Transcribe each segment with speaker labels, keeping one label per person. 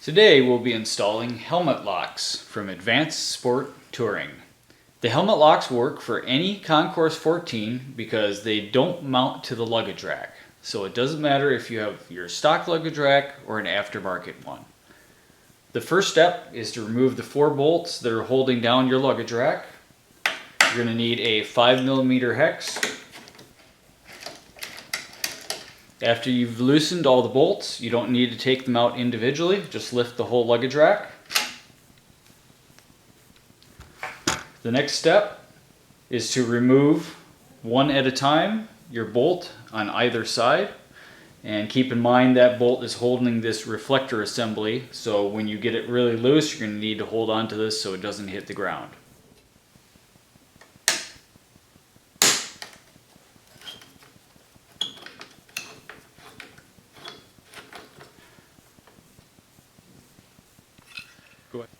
Speaker 1: Today we'll be installing helmet locks from Advanced Sport Touring. The helmet locks work for any Concours 14 because they don't mount to the luggage rack. So it doesn't matter if you have your stock luggage rack or an aftermarket one. The first step is to remove the 4 bolts that are holding down your luggage rack. You're going to need a 5mm hex. After you've loosened all the bolts, you don't need to take them out individually, just lift the whole luggage rack. The next step is to remove one at a time your bolt on either side. And keep in mind that bolt is holding this reflector assembly, so when you get it really loose, you're going to need to hold on to this so it doesn't hit the ground.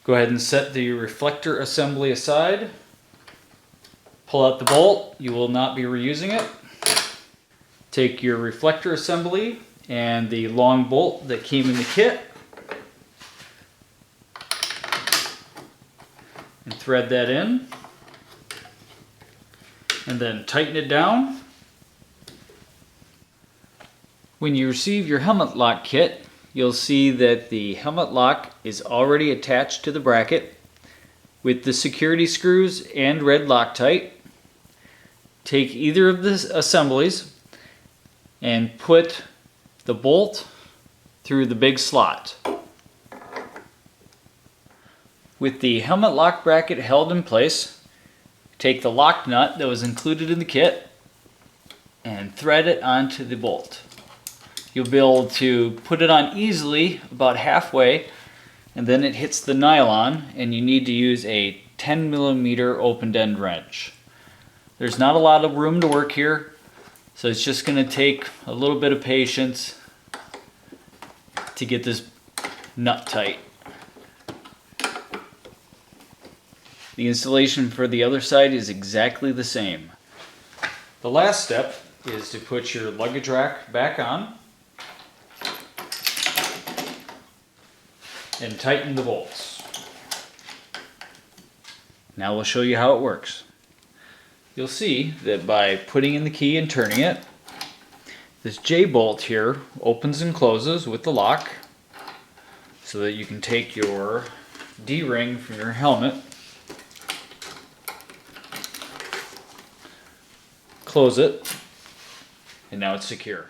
Speaker 1: Go ahead and set the reflector assembly aside. Pull out the bolt. You will not be reusing it. Take your reflector assembly and the long bolt that came in the kit and thread that in. And then tighten it down. When you receive your helmet lock kit, you'll see that the helmet lock is already attached to the bracket with the security screws and red Loctite. Take either of the assemblies and put the bolt through the big slot. With the helmet lock bracket held in place, take the lock nut that was included in the kit and thread it onto the bolt. You'll be able to put it on easily about halfway, and then it hits the nylon and you need to use a 10mm open end wrench. There's not a lot of room to work here, so it's just going to take a little bit of patience to get this nut tight. The installation for the other side is exactly the same. The last step is to put your luggage rack back on and tighten the bolts. Now we'll show you how it works. You'll see that by putting in the key and turning it, this J-bolt here opens and closes with the lock so that you can take your D-ring from your helmet, close it, and now it's secure.